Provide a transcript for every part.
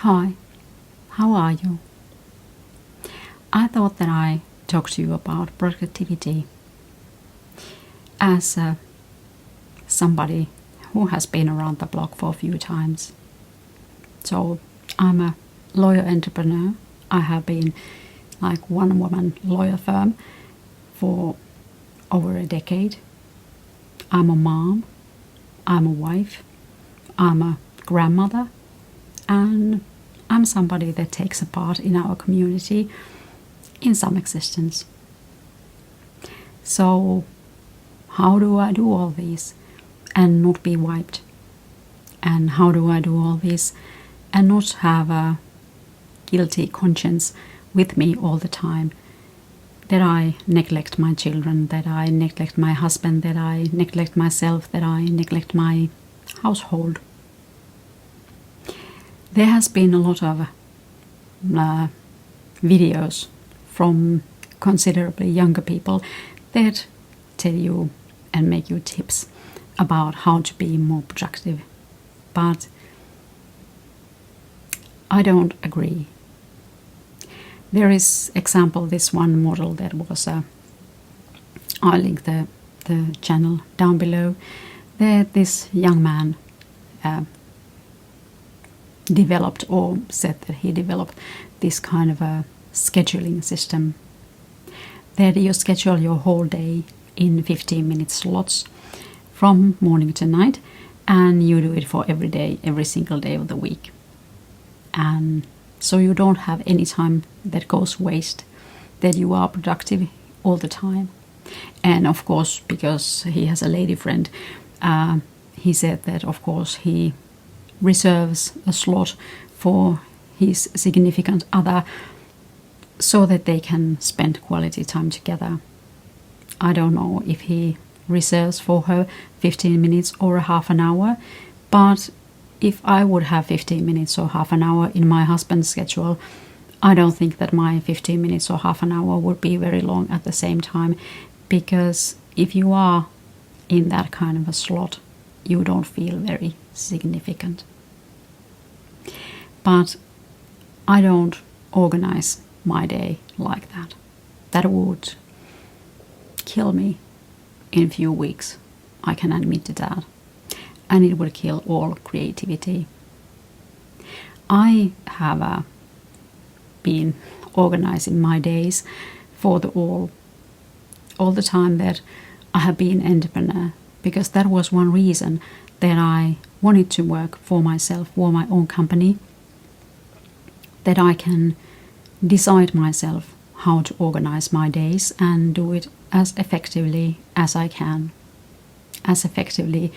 Hi, how are you? I thought that I talk to you about productivity as somebody who has been around the block for a few times. So I'm a lawyer entrepreneur. I have been like one woman lawyer firm for over a decade. I'm a mom, I'm a wife, I'm a grandmother, and I'm somebody that takes a part in our community in some existence. So, how do I do all this and not be wiped? And how do I do all this and not have a guilty conscience with me all the time? That I neglect my children, that I neglect my husband, that I neglect myself, that I neglect my household. There has been a lot of videos from considerably younger people that tell you and make you tips about how to be more productive. But I don't agree. There is example this one model that was I'll link the channel down below, that this young man developed, or said that he developed this kind of a scheduling system, that you schedule your whole day in 15-minute slots from morning to night, and you do it for every day, every single day of the week. And so you don't have any time that goes waste, that you are productive all the time. And of course, because he has a lady friend, he said that of course he reserves a slot for his significant other so that they can spend quality time together. I don't know if he reserves for her 15 minutes or a half an hour, but if I would have 15 minutes or half an hour in my husband's schedule, I don't think that my 15 minutes or half an hour would be very long at the same time, because if you are in that kind of a slot, you don't feel very significant. But I don't organize my day like that. That would kill me in a few weeks, I can admit to that. And it would kill all creativity. I have been organizing my days for all the time that I have been an entrepreneur, because that was one reason that I wanted to work for myself, for my own company, that I can decide myself how to organize my days and do it as effectively as I can, as effectively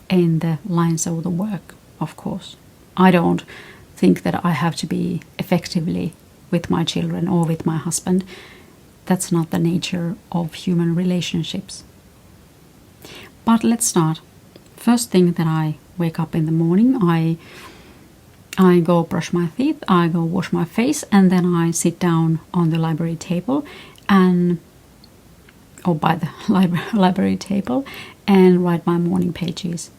in the lines of the work, of course. I don't think that I have to be effectively with my children or with my husband. That's not the nature of human relationships. But let's start. First thing that I wake up in the morning, I go brush my teeth, I go wash my face, and then I sit down on the library table or by the library table and write my morning pages.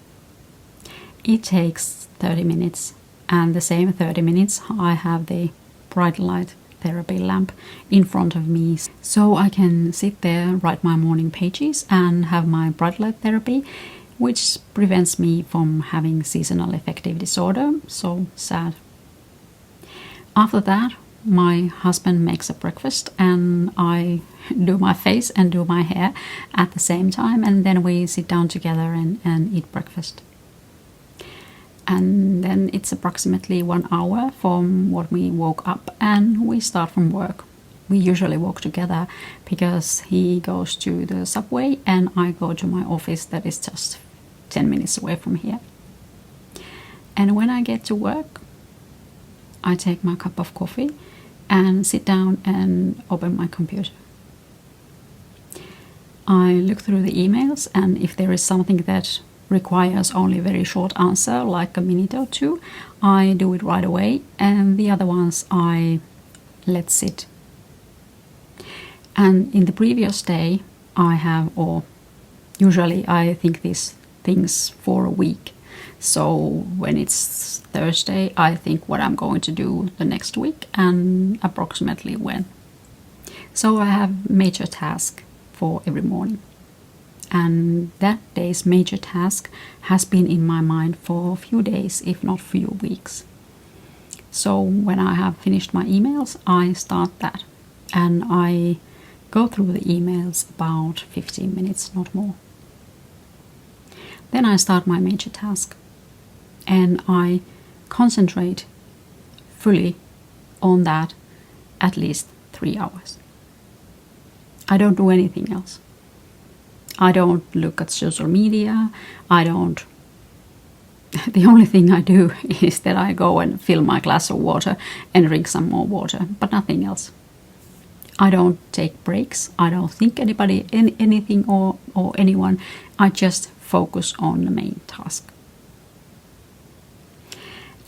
It takes 30 minutes, and the same 30 minutes I have the bright light therapy lamp in front of me, so I can sit there, write my morning pages and have my bright light therapy, which prevents me from having seasonal affective disorder. So sad. After that, my husband makes a breakfast and I do my face and do my hair at the same time, and then we sit down together and eat breakfast. And then it's approximately 1 hour from what we woke up and we start from work. We usually walk together because he goes to the subway and I go to my office that is just 10 minutes away from here. And when I get to work, I take my cup of coffee and sit down and open my computer. I look through the emails, and if there is something that requires only a very short answer, like a minute or two, I do it right away, and the other ones I let sit. And in the previous day, I have, or usually I think these things for a week. So when it's Thursday, I think what I'm going to do the next week and approximately when. So I have major task for every morning. And that day's major task has been in my mind for a few days, if not few weeks. So when I have finished my emails, I start that. And I go through the emails about 15 minutes, not more. Then I start my major task. And I concentrate fully on that at least 3 hours. I don't do anything else. I don't look at social media. The only thing I do is that I go and fill my glass of water and drink some more water, but nothing else. I don't take breaks. I don't think anything or anyone. I just focus on the main task.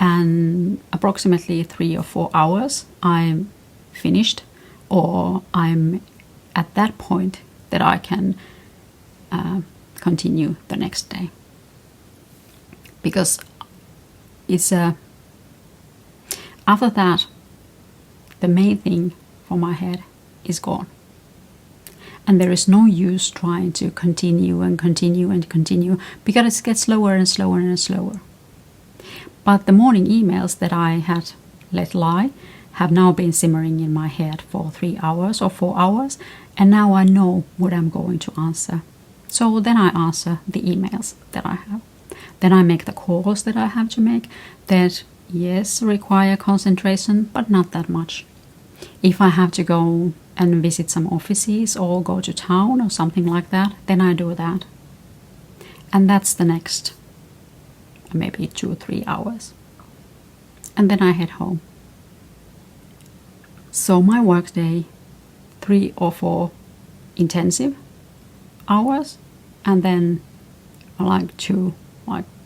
And approximately 3 or 4 hours, I'm finished, or I'm at that point that I can continue the next day. Because it's after that, the main thing for my head is gone. And there is no use trying to continue and continue and continue, because it gets slower and slower and slower. But the morning emails that I had let lie have now been simmering in my head for 3 hours or 4 hours, and now I know what I'm going to answer. So then I answer the emails that I have. Then I make the calls that I have to make that, yes, require concentration, but not that much. If I have to go and visit some offices or go to town or something like that, then I do that. And that's the next maybe 2 or 3 hours. And then I head home. So my workday, 3 or 4 intensive hours, and then like 2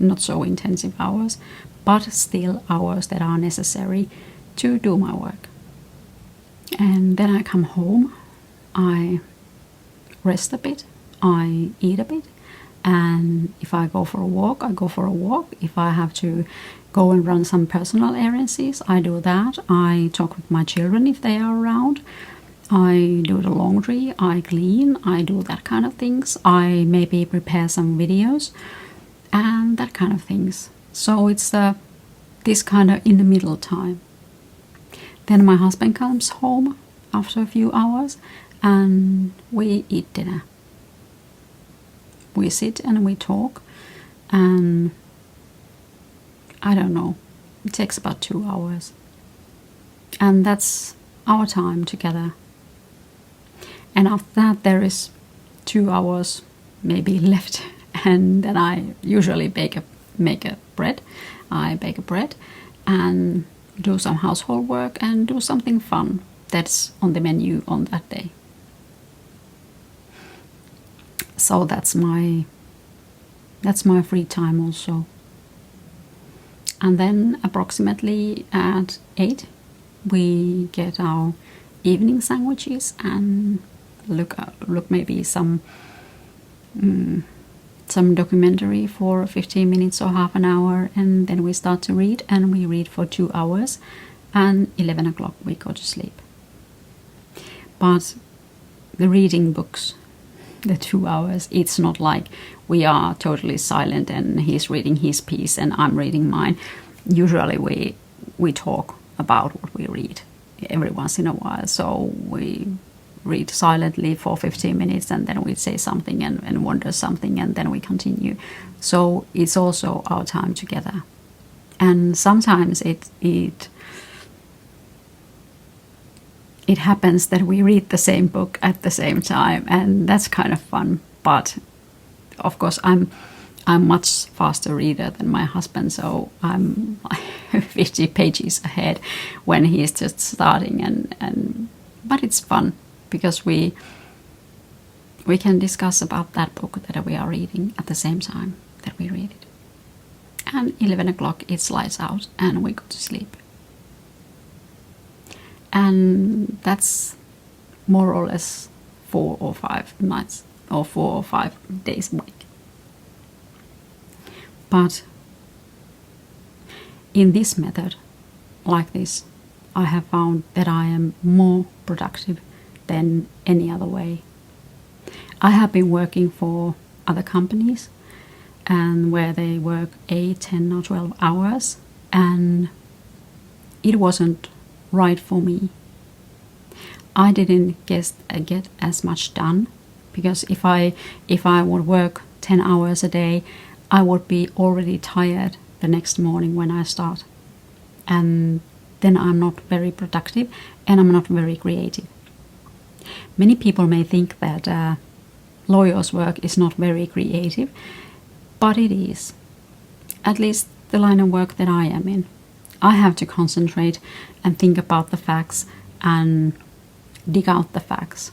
not so intensive hours, but still hours that are necessary to do my work. And then I come home, I rest a bit, I eat a bit, and if I go for a walk, I go for a walk. If I have to go and run some personal errands, I do that. I talk with my children if they are around. I do the laundry, I clean, I do that kind of things. I maybe prepare some videos and that kind of things. So it's this kind of in the middle time. Then my husband comes home after a few hours and we eat dinner. We sit and we talk, and I don't know, it takes about 2 hours. And that's our time together. And after that there is 2 hours maybe left, and then I usually make a bread. I bake a bread and do some household work and do something fun that's on the menu on that day. So that's my free time also. And then approximately at 8 we get our evening sandwiches and look maybe some documentary for 15 minutes or half an hour, and then we start to read, and we read for 2 hours, and 11 o'clock we go to sleep. But the reading books, the 2 hours, it's not like we are totally silent and he's reading his piece and I'm reading mine. Usually we talk about what we read every once in a while, so we read silently for 15 minutes and then we say something and wonder something, and then we continue. So it's also our time together. And sometimes it happens that we read the same book at the same time, and that's kind of fun. But of course I'm much faster reader than my husband, so I'm 50 pages ahead when he's just starting, and but it's fun because we can discuss about that book that we are reading at the same time that we read it. And 11 o'clock it's lights out and we go to sleep. And that's more or less 4 or 5 nights or 4 or 5 days a week. But in this method, like this, I have found that I am more productive than any other way. I have been working for other companies and where they work 8, 10 or 12 hours, and it wasn't right for me. I didn't get as much done, because if I would work 10 hours a day, I would be already tired the next morning when I start, and then I'm not very productive and I'm not very creative. Many people may think that lawyer's work is not very creative, but it is. At least the line of work that I am in. I have to concentrate and think about the facts and dig out the facts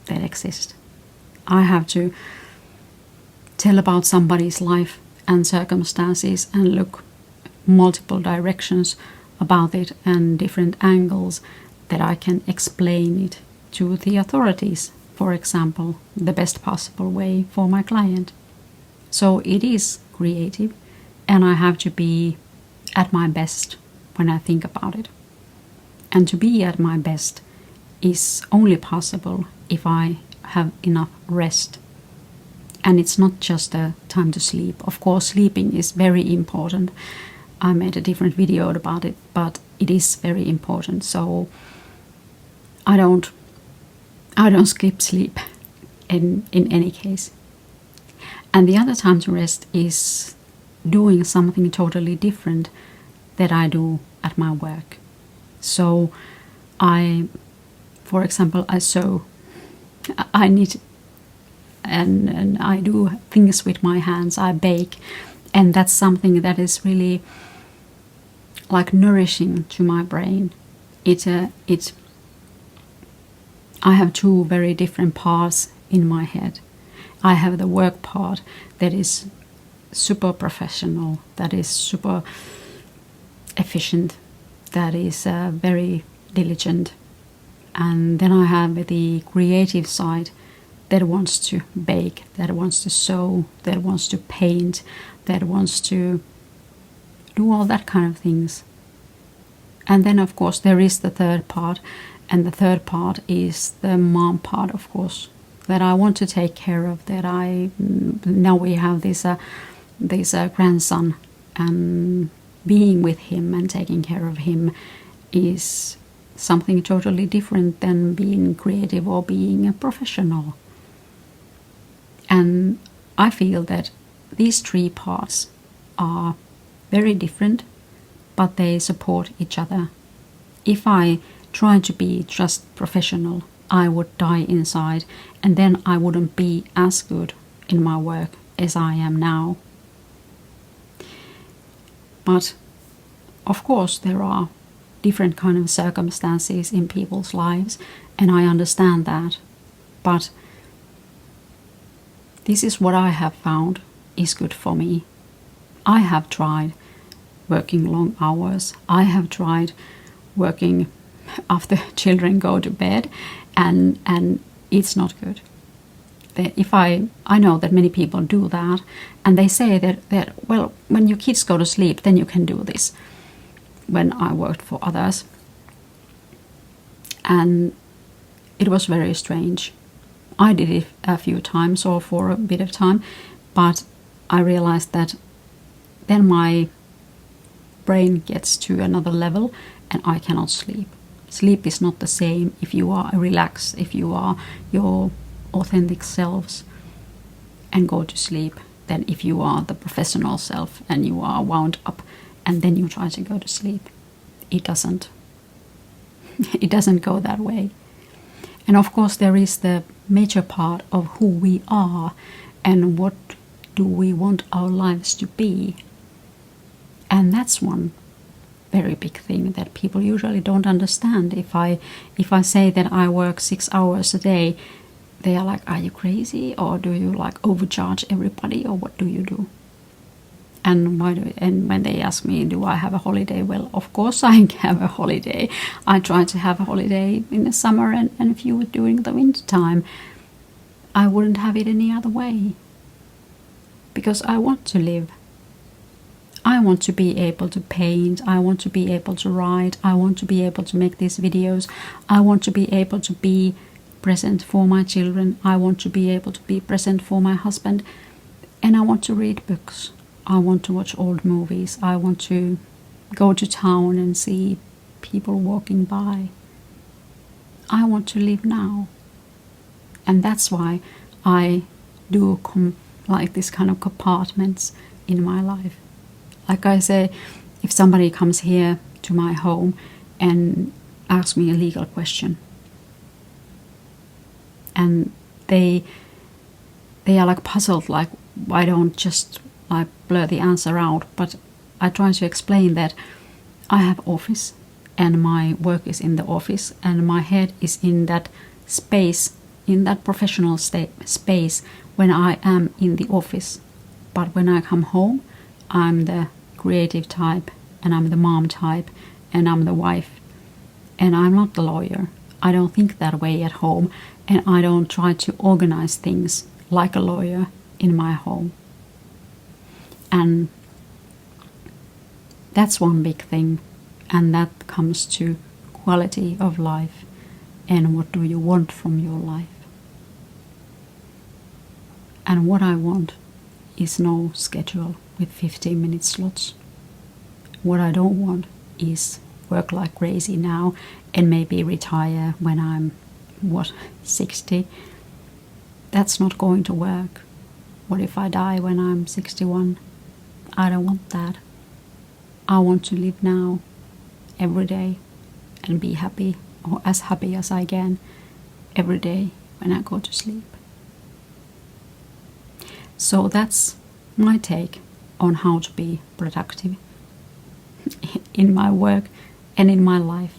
that exist. I have to tell about somebody's life and circumstances and look multiple directions about it and different angles that I can explain it to the authorities, for example, the best possible way for my client. So it is creative, and I have to be at my best when I think about it. And to be at my best is only possible if I have enough rest. And it's not just a time to sleep. Of course, sleeping is very important. I made a different video about it, but it is very important. So I don't skip sleep in any case. And the other time to rest is doing something totally different that I do at my work. So for example, I sew. I knit, and I do things with my hands. I bake, and that's something that is really like nourishing to my brain. I have two very different parts in my head. I have the work part that is super professional, that is super efficient, that is very diligent. And then I have the creative side that wants to bake, that wants to sew, that wants to paint, that wants to do all that kind of things. And then of course there is the third part, and the third part is the mom part, of course, that I want to take care of, that now we have this grandson, and being with him and taking care of him is something totally different than being creative or being a professional. And I feel that these three parts are very different, but they support each other. If I try to be just professional, I would die inside, and then I wouldn't be as good in my work as I am now. But of course there are different kind of circumstances in people's lives, and I understand that. But this is what I have found is good for me. I have tried working long hours. I have tried working after children go to bed, and it's not good. I know that many people do that, and they say that well, when your kids go to sleep, then you can do this. When I worked for others, and it was very strange. I did it a few times or for a bit of time, but I realized that then my brain gets to another level and I cannot sleep. Sleep is not the same if you are relaxed, if you are your authentic selves and go to sleep, than if you are the professional self and you are wound up and then you try to go to sleep. It doesn't go that way. And of course there is the major part of who we are and what do we want our lives to be. And that's one very big thing that people usually don't understand. If I say that I work 6 hours a day, they are like, are you crazy? Or do you like overcharge everybody? Or what do you do? And when they ask me, do I have a holiday? Well, of course I have a holiday. I try to have a holiday in the summer, and if you were during the winter time, I wouldn't have it any other way. Because I want to live. I want to be able to paint, I want to be able to write, I want to be able to make these videos, I want to be able to be present for my children, I want to be able to be present for my husband, and I want to read books, I want to watch old movies, I want to go to town and see people walking by. I want to live now. And that's why I do like this kind of compartments in my life. Like I say, if somebody comes here to my home and asks me a legal question, and they are like puzzled, like why don't just like blur the answer out, but I try to explain that I have office and my work is in the office and my head is in that space, in that professional space when I am in the office. But when I come home, I'm the creative type and I'm the mom type and I'm the wife, and I'm not the lawyer. I don't think that way at home, and I don't try to organize things like a lawyer in my home. And that's one big thing, and that comes to quality of life and what do you want from your life. And what I want is no schedule with 15-minute slots. What I don't want is work like crazy now and maybe retire when I'm 60. That's not going to work. What if I die when I'm 61? I don't want that. I want to live now, every day, and be happy, or as happy as I can, every day when I go to sleep. So that's my take on how to be productive in my work and in my life.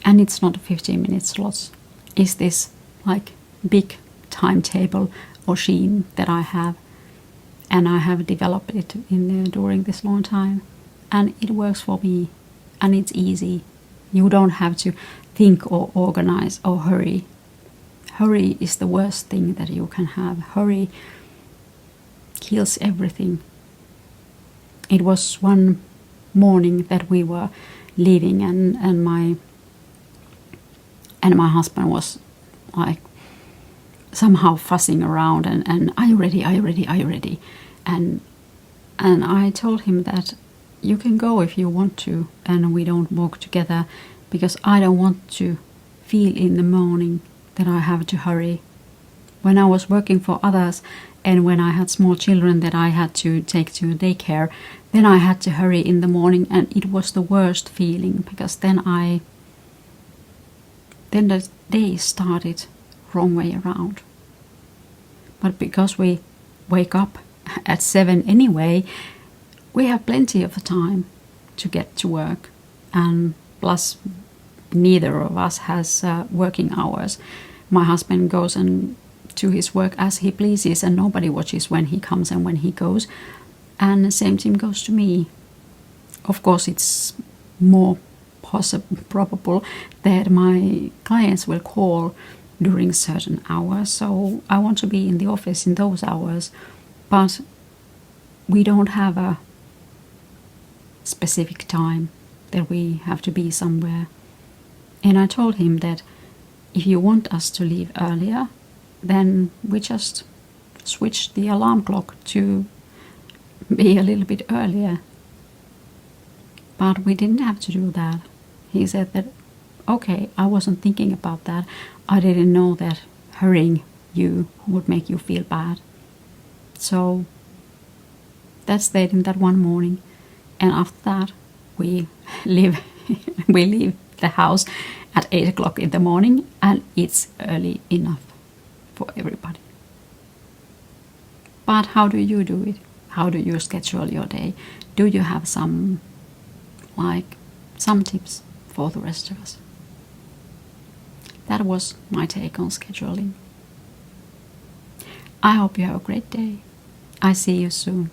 And it's not 15-minute slots. It's this like big timetable or scheme that I have, and I have developed it during this long time, and it works for me, and it's easy. You don't have to think or organize or hurry. Hurry is the worst thing that you can have. Hurry kills everything. It was one morning that we were leaving, and my husband was like somehow fussing around and are you ready, are you ready, are you ready? And I told him that you can go if you want to, and we don't walk together, because I don't want to feel in the morning that I have to hurry. When I was working for others and when I had small children that I had to take to daycare, then I had to hurry in the morning, and it was the worst feeling, because then the day started wrong way around. But because we wake up at 7 anyway, we have plenty of time to get to work, and plus neither of us has working hours. My husband goes to his work as he pleases, and nobody watches when he comes and when he goes, and the same thing goes to me. Of course, it's more probable that my clients will call during certain hours, so I want to be in the office in those hours, but we don't have a specific time that we have to be somewhere. And I told him that if you want us to leave earlier, then we just switch the alarm clock to be a little bit earlier. But we didn't have to do that. He said that, okay, I wasn't thinking about that. I didn't know that hurrying you would make you feel bad. So that stayed in that one morning. And after that, we leave the house at 8 o'clock in the morning, and it's early enough for everybody. But how do you do it? How do you schedule your day? Do you have some tips for the rest of us? That was my take on scheduling. I hope you have a great day. I see you soon.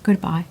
Goodbye.